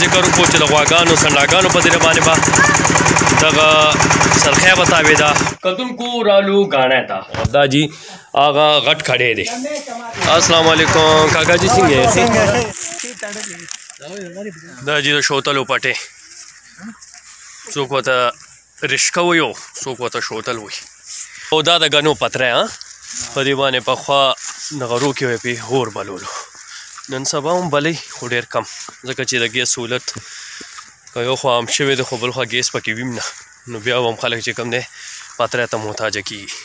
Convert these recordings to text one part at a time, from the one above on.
ذکر وکړو چې د غواګانو سنډاګانو په ذریعه باندې به دغه سرخی به تاوېده. کتونکو رالو ګاڼی ته دا جي هغه غټ کړی دی. السلام علیکم کاکا جي څنګه یې؟ دا جي د شوتلو پټې څوک ورته رشکه وایي او څوک ورته شوتل وایي او دا د ګنو پتری په دې باندې پخوا د غرو کې به پې اور بلولو. نن سبا هم بلی خو ډېر کم ځکه چې د ګیس سهولت که یو خوا عام شوی دی خو بل خوا ګیس پکې ویم نه نو بیا هم خلک چې کم دی پتری ته محتاجه کېږي.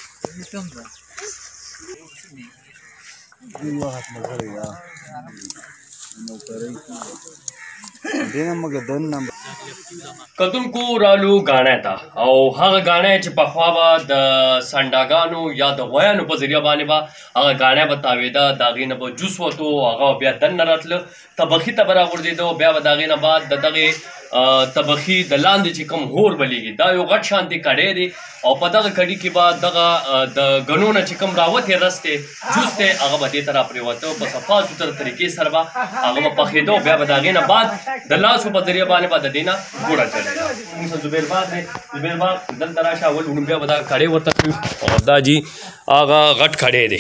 کتونکو رالو ګاڼی ته او هغه ګاڼی چې پخوا به د سنډاګانو یا د غویانو په ذریعه باندې به هغه ګاڼی به تاوېده د هغې نه به جوس وتو هغه بیا دننه راتله طبخي ته به راغورځېده بیا به د هغې نه بعد د دغې طبخي د لاندې چې کوم هور بلیږي دا یو غټ شانتې کډی دی او په دغه کډي کې به دغه د ګنو نه چې کوم راوتې رس دی جوس دی هغه به دې ته راپرېوته په صفا سوتره طریقې سره به هغه به پخېده بیا به د هغې نه بعد د لاسو په ذریعه باندې به د دې نه ګوړه چلېده. موږ زبیر باغ دی زبیر باغ دلته راشه اول وړو بیا به دغه کډی ورته کړو او دا جي هغه غټ کډی دی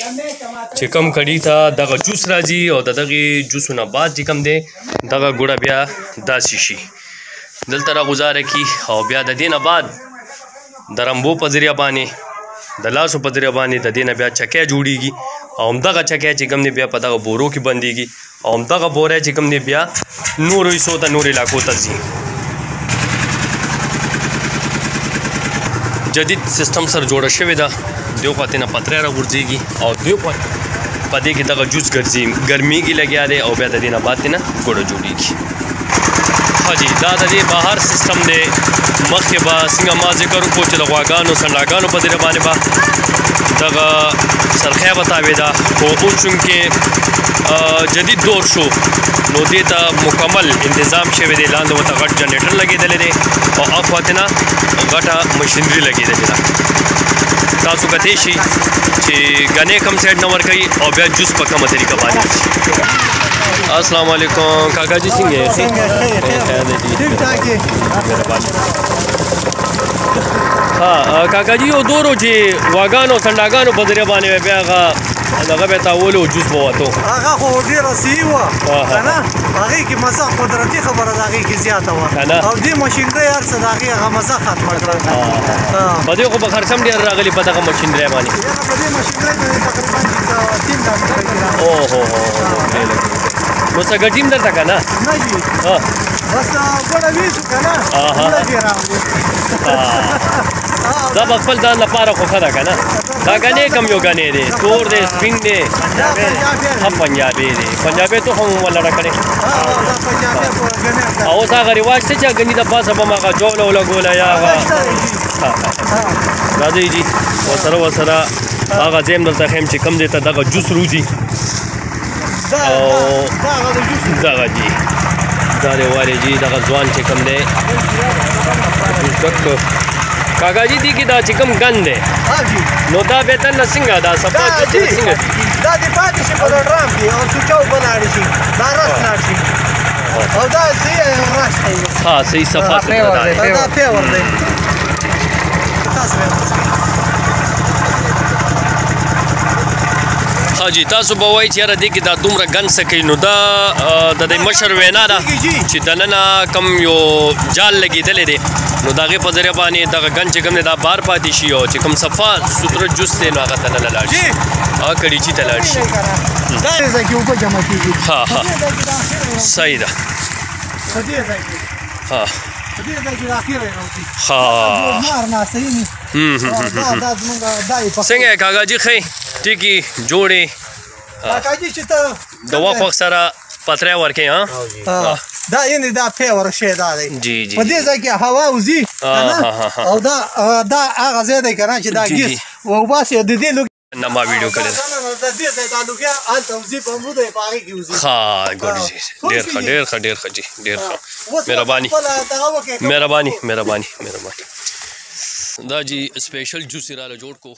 چې کوم کډي ته دغه جوس راځي او د دغې جوسو نه بعد چې کوم دی دغه ګوړه بیا داسې شي دلته راغوځاره کي او بیا د دې نه بعد د رمبو په ذریعه باندې د لاسو په ذریعه باندې د دې نه بیا چکی جوړیږي او همدغه چکی چې کوم دی بیا په دغه بورو کې بندېږي او همدغه بوری چې کوم دی بیا نورو حصو ته نورو علاقو ته ځي. جدید سیستم سره جوړه شوې ده دیو خوا تېنه پتری راغورځېږي او دیو خوا په دې کې دغه جوس ګرمیږي لګیا دی او بیا د دې نه بعد تېنه ګوړه جوړېږي. ښه جي دا د دې بهر سیستم دی مخکې به څنګه ما ذکر وکړو چې د غواګانو سنډاګانو په ذریعه باندې به دغه سرخی به تاوېده خو اوس چونکې جدید دور شو نو دې ته مکمل انتظام شوی دی لاندې ورته غټ جنریټر لګېدلی دی او اخوا تېنه غټه مشینري لګېدلې ده. تاسو کتی شي چې ګنې کم سایډ نه ورکوي او بیا جوس په کومه طریقه باندې وځي. السلام علیکم کاکا جي څنګه یې؟ ها کاکا جي یو دور و چې غواګانو سنډاګانو په ذریعه باندې بیا هغه دغه به یې تاولو جوس به وتو هغه خو ډېره صحي وه که نه هغې کې مزه قدرتي خبره د هغې کې زیاته وه او دې مشینرۍ هر څه د هغې هغه مزه ختمه کړه. په دې خو به خرڅ هم ډېر راغلي په دغه مشینرۍ باندې په دې مشینرۍ باندې تقریبا 3 لاکھ روپۍ راغلي. اوهو نو څه ګټي هم درته که نه؟ نه جي بس ګوړه ویسو که نه ګوړه دې راغلي. دا به خپل ځان لپاره خو ښه ده که نه دا ګنې کم یو ګنې دی تور دی سپین دی ښه پنجابي دی پنجابي تخم هم ولړه کړې او اوس هغه رواج شته چې ګنې د پاسه به م هغه جوله ولګوله یا هغه راځئ جي ورسره هغه ځای هم درته ښیم چې کوم ځای ته دغه جوس روځي او دغه جي دا دی والې جي دغه ځوان چې کوم دی کاکا جي دې کې دا چې کوم ګن دی نو دا بیا دننه څنګه دا صفا څنګه دي دا دې پاتې شي په ډرام کې او سوچه اوبه لاړې شي دا رس لاړ شي او دا صحیح رش دی. ها صحیح صفا سوتره دا پیور دی. ها جي تاسو به وایئ چې یاره دې کې دا دومره ګن څه کوي نو دا د دې مشر وینا ده چې دننه کم یو جال لګېدلی دی نو د هغې په ذریعه باندې دغه ګن چې کوم دی دا بار پاتې شي او چې کوم صفا سوتره جوس دی نو هغه دننه لاړ شي هغه کړیچي ته لاړ شي. ها ها صحیح ده ها څنګه یې کاکا جي ښه ټیکي جوړې د وخت وخت سره پتری ورکوي دا یعنې دا پیور شی دا دی جی جی په دې ځای کې هوا وځي او دا هغه ځای دی که نه چې دا ګیس وباسي د دې نه ما ویډیو کړې ده ښه ګوډ جي ډېر ښه ډېر ښه ډېر ښه جي ډېر ښه مهرباني دا جي سپیشل جوس یې راله جوړ کو